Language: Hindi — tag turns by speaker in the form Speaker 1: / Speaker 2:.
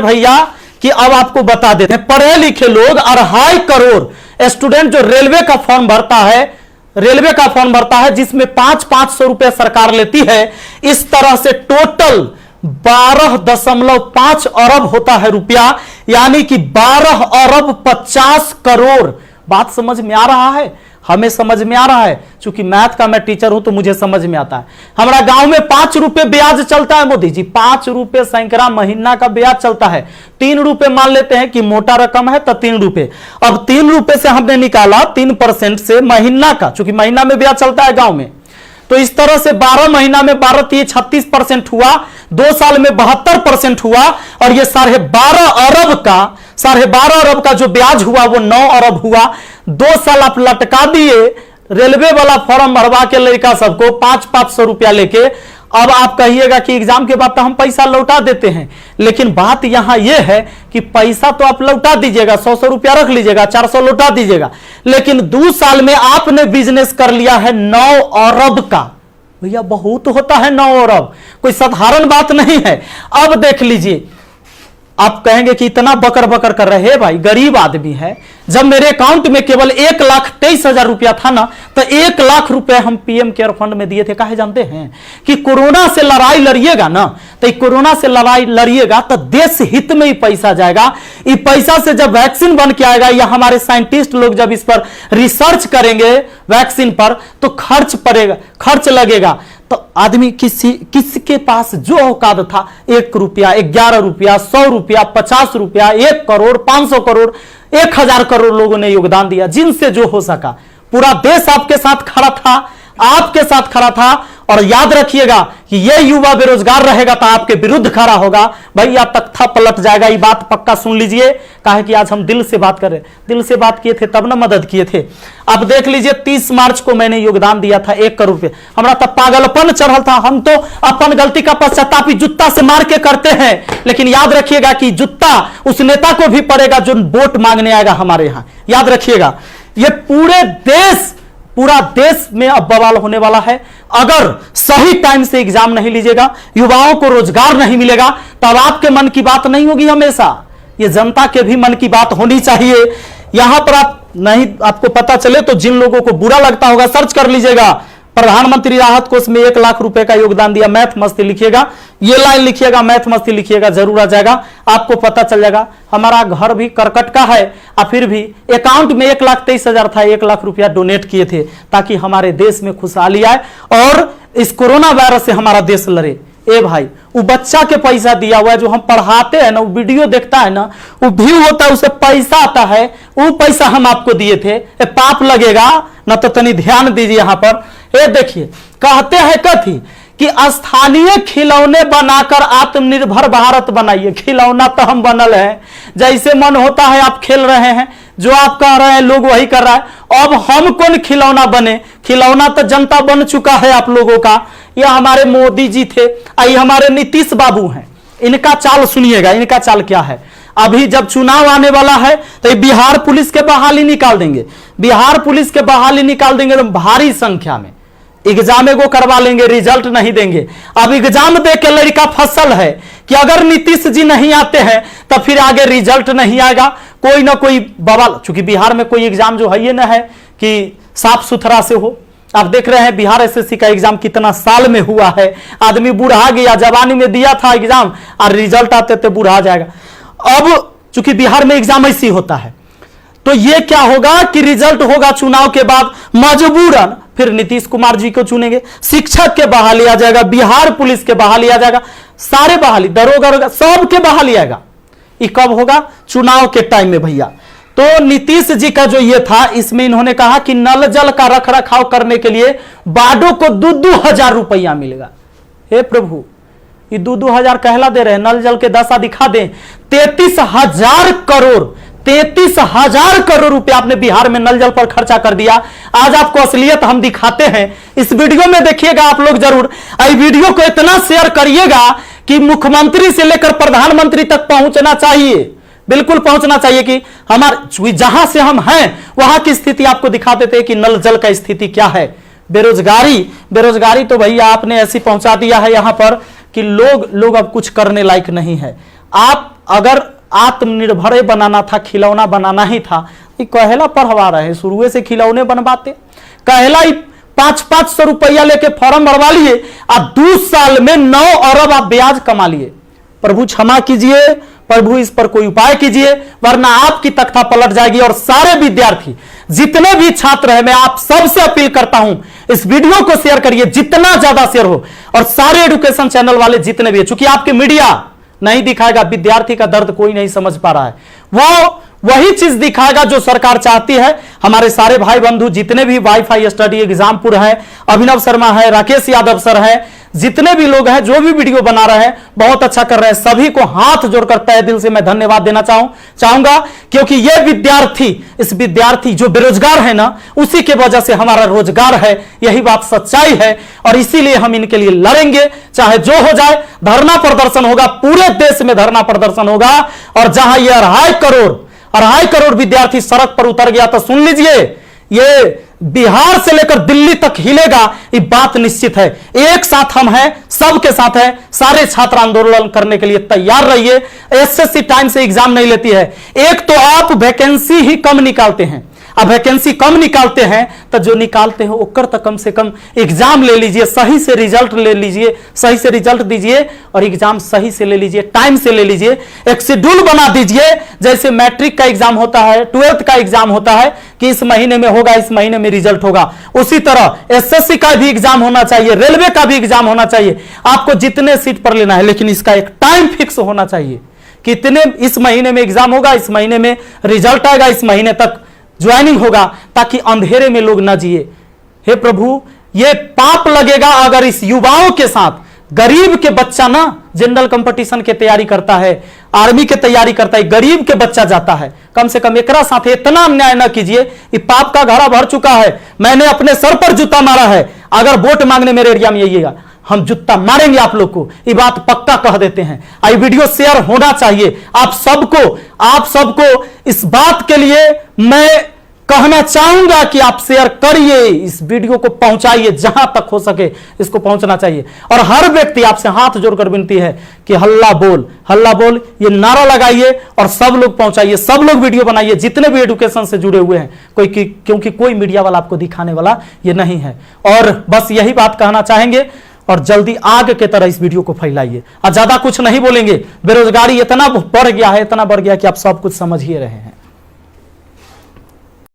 Speaker 1: भैया कि अब आपको बता देते हैं, पढ़े लिखे लोग 2.5 करोड़ स्टूडेंट जो रेलवे का फॉर्म भरता है जिसमें 500 रुपए सरकार लेती है, इस तरह से टोटल 12.5 अरब होता है रुपया, यानी कि 12 अरब 50 करोड़। बात समझ में आ रहा है? हमें समझ में आ रहा है, क्योंकि मैथ का मैं टीचर हूं तो मुझे समझ में आता है। हमारा गांव में 5 रुपए ब्याज चलता है मोदी जी, 5 रुपए सैकड़ा महीना का ब्याज चलता है। 3 रुपए मान लेते हैं कि मोटा रकम है तो 3 रुपए। अब 3 रुपए से हमने निकाला 3% से महीना का, क्योंकि महीना में ब्याज चलता है गांव में, तो इस तरह से 12 महीना में 36% हुआ, 2 साल में 72% हुआ, और ये 12.5 अरब का जो ब्याज हुआ वो 9 अरब हुआ। 2 साल आप लटका दिए रेलवे वाला फॉर्म भरवा के लड़का सबको 500 रुपया लेके। अब आप कहिएगा कि एग्जाम के बाद तो हम पैसा लौटा देते हैं, लेकिन बात यहां यह है कि पैसा तो आप लौटा दीजिएगा, 100 रुपया रख लीजिएगा, 400 लौटा दीजिएगा, लेकिन 2 साल में आपने बिजनेस कर लिया है 9 अरब का। भैया बहुत होता है 9 अरब, कोई साधारण बात नहीं है। अब देख लीजिए, आप कहेंगे कि इतना बकर बकर कर रहे हैं, भाई गरीब आदमी है। जब मेरे अकाउंट में केवल 1,23,000 रुपया था ना, तो 1 लाख रुपए हम पीएम केयर फंड में दिए थे। काहे जानते हैं? कि कोरोना से लड़ाई लड़िएगा ना, तो कोरोना से लड़ाई लड़िएगा तो देश हित में ही पैसा जाएगा। इस पैसा से जब वैक्सीन बन के आएगा, या हमारे साइंटिस्ट लोग जब इस पर रिसर्च करेंगे वैक्सीन पर, तो खर्च लगेगा। तो आदमी किसके पास जो औकात था, 1 रुपया, 11 रुपया, 100 रुपया, 50 रुपया, 1 करोड़, 500 करोड़, 1000 करोड़ लोगों ने योगदान दिया, जिनसे जो हो सका। पूरा देश आपके साथ खड़ा था, आपके साथ खड़ा था। और याद रखिएगा कि यह युवा बेरोजगार रहेगा तो आपके विरुद्ध खड़ा होगा। भैया तख्ता पलट जाएगा, ये बात पक्का सुन लीजिए। काहे कि आज हम दिल से बात कर रहे, दिल से बात किए थे तब ना मदद किए थे। अब देख लीजिए, 30 मार्च को मैंने योगदान दिया था 1 करोड़ रुपए। हमारा तब पागलपन चढ़ल था, हम तो अपन गलती का पश्चाताप जूता से मार के करते हैं, लेकिन याद रखिएगा कि जूता उस नेता को भी पड़ेगा जो वोट मांगने आएगा हमारे यहां। याद रखिएगा, ये पूरा देश में अब बवाल होने वाला है। अगर सही टाइम से एग्जाम नहीं लीजिएगा, युवाओं को रोजगार नहीं मिलेगा, तब आपके मन की बात नहीं होगी हमेशा, ये जनता के भी मन की बात होनी चाहिए। यहां पर आपको पता चले तो जिन लोगों को बुरा लगता होगा सर्च कर लीजिएगा, प्रधानमंत्री राहत कोष में 1 लाख रुपए का योगदान दिया। मैथ मस्ती लिखिएगा, ये लाइन लिखिएगा, मैथ मस्ती लिखिएगा, जरूर आ जाएगा, आपको पता चल जाएगा। हमारा घर भी करकट का है, और फिर भी अकाउंट में 1,23,000 था, 1 लाख रुपया डोनेट किए थे, ताकि हमारे देश में खुशहाली आए और इस कोरोना वायरस से हमारा देश लड़े। ए भाई, वो बच्चा के पैसा दिया हुआ है, जो हम पढ़ाते हैं ना, वो वीडियो देखता है ना, वो व्यू होता है, उसे पैसा आता है, वो पैसा हम आपको दिए थे। पाप लगेगा ना, तो तनी ध्यान दीजिए यहां पर। ये देखिए, कहते हैं कथी कि स्थानीय खिलौने बनाकर आत्मनिर्भर भारत बनाइए। खिलौना तो हम बनल है, जैसे मन होता है आप खेल रहे हैं, जो आप कह रहे हैं लोग वही कर रहा है। अब हम कौन खिलौना बने? खिलौना तो जनता बन चुका है आप लोगों का। यह हमारे मोदी जी थे, ये हमारे नीतीश बाबू हैं। इनका चाल सुनिएगा, इनका चाल क्या है। अभी जब चुनाव आने वाला है तो बिहार पुलिस के बहाली निकाल देंगे, बिहार पुलिस के बहाली निकाल देंगे तो भारी संख्या में एग्जाम को करवा लेंगे, रिजल्ट नहीं देंगे। अब एग्जाम दे के लड़का फसल है कि अगर नीतीश जी नहीं आते हैं तो फिर आगे रिजल्ट नहीं आएगा, कोई ना कोई बवाल। चूंकि बिहार में कोई एग्जाम जो है ये ना है कि साफ सुथरा से हो। आप देख रहे हैं बिहार एसएससी का एग्जाम कितना साल में हुआ है, आदमी बूढ़ा गया, जवानी में दिया था एग्जाम और रिजल्ट आते थे बूढ़ा जाएगा। अब चूंकि बिहार में एग्जाम ऐसी होता है, तो ये क्या होगा कि रिजल्ट होगा चुनाव के बाद, मजबूरन फिर नीतीश कुमार जी को चुनेंगे, शिक्षक के बहाली आ जाएगा, बिहार पुलिस के बहाली आ जाएगा, सारे बहाली, दरोगा सब के बहाली आएगा। ये कब होगा? चुनाव के टाइम में भैया। तो नीतीश जी का जो ये था, इसमें इन्होंने कहा कि नल जल का रख रखाव करने के लिए बाडो को 2-2 हजार रुपया मिलेगा। हे प्रभु, ये 2-2 हजार कहला दे रहे हैं, नल जल के दशा दिखा दें। 33,000 करोड़, 33,000 करोड़ रुपया आपने बिहार में नल जल पर खर्चा कर दिया। आज आपको असलियत हम दिखाते हैं, इस वीडियो में देखिएगा आप लोग जरूर। इस वीडियो को इतना शेयर करिएगा कि मुख्यमंत्री से लेकर प्रधानमंत्री तक पहुंचना चाहिए, बिल्कुल पहुंचना चाहिए कि हमारे जहां से हम हैं वहां की स्थिति आपको दिखा देते हैं कि नल जल का स्थिति क्या है। बेरोजगारी तो भैया आपने ऐसी पहुंचा दिया है यहां पर कि लोग अब कुछ करने लायक नहीं है। आप अगर आत्मनिर्भर बनाना था, खिलौना बनाना ही था, ये कहेला पढ़वा रहे, शुरू से खिलौने बनवाते। कहेला 500-500 रुपया लेके फॉर्म भरवा लिए और 2 साल में 9 अरब आप ब्याज कमा लिए। प्रभु क्षमा कीजिए, प्रभु इस पर कोई उपाय कीजिए, वरना आपकी तख्ता पलट जाएगी। और सारे विद्यार्थी, जितने भी छात्र हैं, मैं आप सबसे अपील करता हूं, इस वीडियो को शेयर करिए, जितना ज्यादा शेयर हो। और सारे एजुकेशन चैनल वाले जितने भी, चूंकि आपके मीडिया नहीं दिखाएगा, विद्यार्थी का दर्द कोई नहीं समझ पा रहा है, वो वही चीज दिखाएगा जो सरकार चाहती है। हमारे सारे भाई बंधु जितने भी वाईफाई स्टडी एग्जामपुर है, अभिनव शर्मा है, राकेश यादव सर है, जितने भी लोग हैं जो भी वीडियो बना रहे हैं, बहुत अच्छा कर रहे हैं। सभी को हाथ जोड़कर तहे दिल से मैं धन्यवाद देना चाहूंगा, क्योंकि ये विद्यार्थी, इस विद्यार्थी जो बेरोजगार है ना, उसी के वजह से हमारा रोजगार है। यही बात सच्चाई है और इसीलिए हम इनके लिए लड़ेंगे, चाहे जो हो जाए। धरना प्रदर्शन होगा, पूरे देश में धरना प्रदर्शन होगा। और जहां ये 2.5 करोड़ विद्यार्थी सड़क पर उतर गया, तो सुन लीजिए, ये बिहार से लेकर दिल्ली तक हिलेगा, ये बात निश्चित है। एक साथ हम हैं, सबके साथ है। सारे छात्र आंदोलन करने के लिए तैयार रहिए। एसएससी टाइम से एग्जाम नहीं लेती है। एक तो आप वैकेंसी ही कम निकालते हैं, अब वैकेंसी कम निकालते हैं तो जो निकालते हो ओकर तक कम से कम एग्जाम ले लीजिए, सही से रिजल्ट ले लीजिए, सही से रिजल्ट दीजिए और एग्जाम सही से ले लीजिए, टाइम से ले लीजिए। एक शेड्यूल बना दीजिए, जैसे मैट्रिक का एग्जाम होता है, 12th का एग्जाम होता है कि इस महीने में होगा, इस महीने में रिजल्ट होगा, उसी तरह एसएससी का भी एग्जाम होना चाहिए, रेलवे का भी एग्जाम होना चाहिए। आपको जितने सीट पर लेना है, लेकिन इसका एक टाइम फिक्स होना चाहिए। कितने इस महीने में एग्जाम होगा, इस महीने में रिजल्ट आएगा, इस महीने तक ज्वाइनिंग होगा, ताकि अंधेरे में लोग ना जिए। हे प्रभु, ये पाप लगेगा अगर इस युवाओं के साथ गरीब के बच्चा ना जनरल कंपटीशन के तैयारी करता है, आर्मी के तैयारी करता है, गरीब के बच्चा जाता है। कम से कम एकरा साथ इतना अन्याय ना कीजिए। ये पाप का घड़ा भर चुका है। मैंने अपने सर पर जूता मारा है। अगर वोट मांगने मेरे एरिया में आइएगा, हम जूता मारेंगे आप लोग को, ये बात पक्का कह देते हैं। आई वीडियो शेयर होना चाहिए। आप सबको इस बात के लिए मैं कहना चाहूंगा कि आप शेयर करिए, इस वीडियो को पहुंचाइए, जहां तक हो सके इसको पहुंचना चाहिए। और हर व्यक्ति आपसे हाथ जोड़कर विनती है कि हल्ला बोल ये नारा लगाइए और सब लोग पहुंचाइए, सब लोग वीडियो बनाइए, जितने भी एजुकेशन से जुड़े हुए हैं। क्योंकि कोई मीडिया वाला आपको दिखाने वाला ये नहीं है। और बस यही बात कहना चाहेंगे और जल्दी आग के तरह इस वीडियो को फैलाइए। और ज्यादा कुछ नहीं बोलेंगे। बेरोजगारी इतना बढ़ गया है कि आप सब कुछ समझ ही रहे हैं।